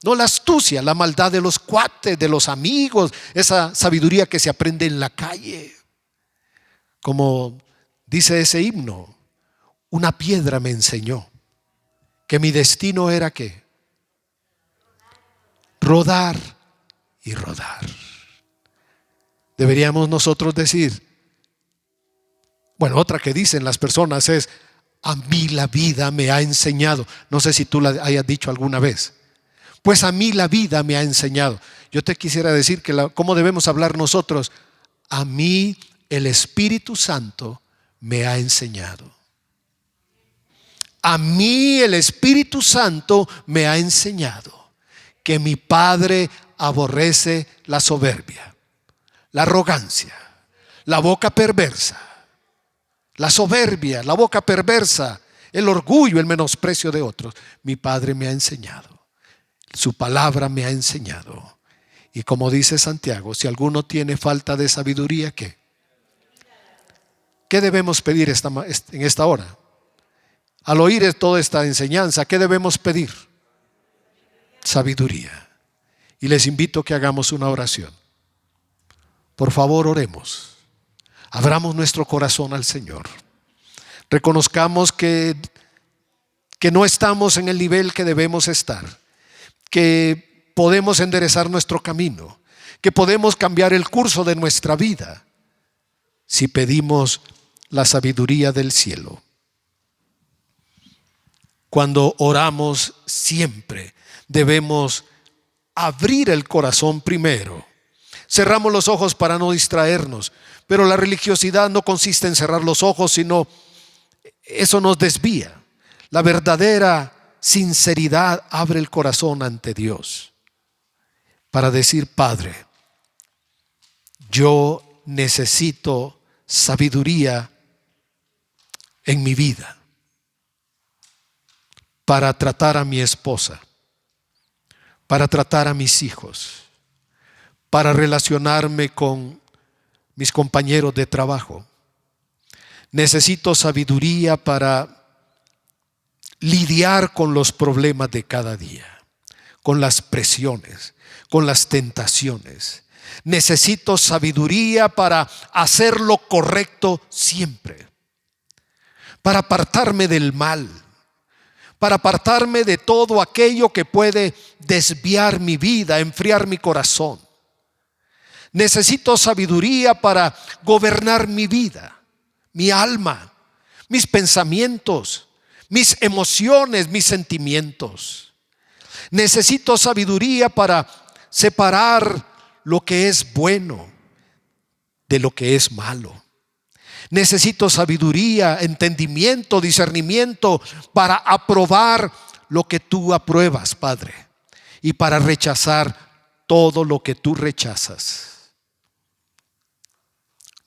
no la astucia, la maldad de los cuates, de los amigos, esa sabiduría que se aprende en la calle. Como dice ese himno, una piedra me enseñó que mi destino era ¿qué? Rodar y rodar. Deberíamos nosotros decir, bueno, otra que dicen las personas es, a mí la vida me ha enseñado. No sé si tú la hayas dicho alguna vez. Pues a mí la vida me ha enseñado. Yo te quisiera decir que ¿cómo debemos hablar nosotros? A mí el Espíritu Santo me ha enseñado. A mí el Espíritu Santo me ha enseñado que mi Padre aborrece la soberbia, la arrogancia, la boca perversa, la soberbia, la boca perversa, el orgullo, el menosprecio de otros. Mi Padre me ha enseñado. Su palabra me ha enseñado. Y como dice Santiago, si alguno tiene falta de sabiduría, ¿qué? ¿Qué debemos pedir en esta hora? Al oír toda esta enseñanza, ¿qué debemos pedir? sabiduría. Y les invito a que hagamos una oración. Por favor, oremos. Abramos nuestro corazón al Señor. Reconozcamos que no estamos en el nivel que debemos estar, que podemos enderezar nuestro camino, que podemos cambiar el curso de nuestra vida si pedimos la sabiduría del cielo. Cuando oramos siempre debemos abrir el corazón primero. Cerramos los ojos para no distraernos, pero la religiosidad no consiste en cerrar los ojos, sino eso nos desvía. La verdadera sinceridad abre el corazón ante Dios para decir: Padre, yo necesito sabiduría en mi vida para tratar a mi esposa, para tratar a mis hijos, para relacionarme con mis compañeros de trabajo. Necesito sabiduría para lidiar con los problemas de cada día, con las presiones, con las tentaciones. Necesito sabiduría para hacer lo correcto siempre, para apartarme del mal, para apartarme de todo aquello que puede desviar mi vida, enfriar mi corazón. Necesito sabiduría para gobernar mi vida, mi alma, mis pensamientos, mis emociones, mis sentimientos. Necesito sabiduría para separar lo que es bueno de lo que es malo. Necesito sabiduría, entendimiento, discernimiento para aprobar lo que tú apruebas, Padre, y para rechazar todo lo que tú rechazas.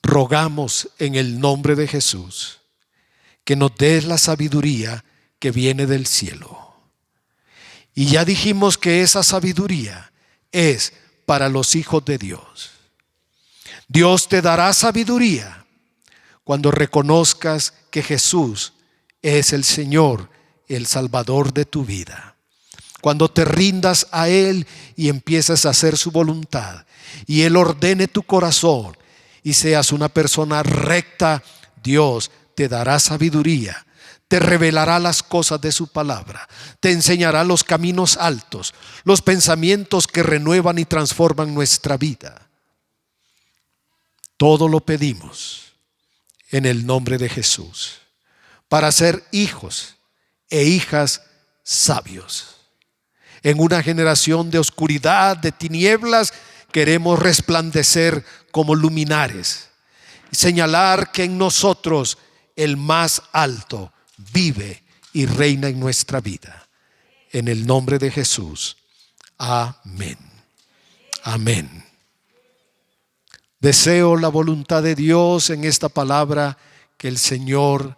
Rogamos en el nombre de Jesús que nos des la sabiduría que viene del cielo. Y ya dijimos que esa sabiduría es para los hijos de Dios. Dios te dará sabiduría cuando reconozcas que Jesús es el Señor, el Salvador de tu vida. Cuando te rindas a Él y empieces a hacer su voluntad y Él ordene tu corazón y seas una persona recta, Dios te dará sabiduría, te revelará las cosas de su palabra, te enseñará los caminos altos, los pensamientos que renuevan y transforman nuestra vida. Todo lo pedimos en el nombre de Jesús, para ser hijos e hijas sabios. En una generación de oscuridad, de tinieblas, queremos resplandecer como luminares, señalar que en nosotros el más alto vive y reina en nuestra vida. En el nombre de Jesús. Amén. Amén. Deseo la voluntad de Dios en esta palabra, que el Señor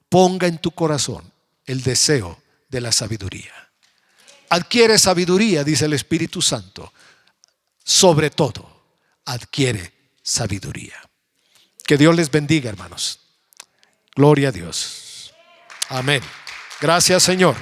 ponga en tu corazón el deseo de la sabiduría. Adquiere sabiduría, dice el Espíritu Santo. Sobre todo, adquiere sabiduría. Que Dios les bendiga, hermanos. Gloria a Dios. Amén. Gracias, Señor.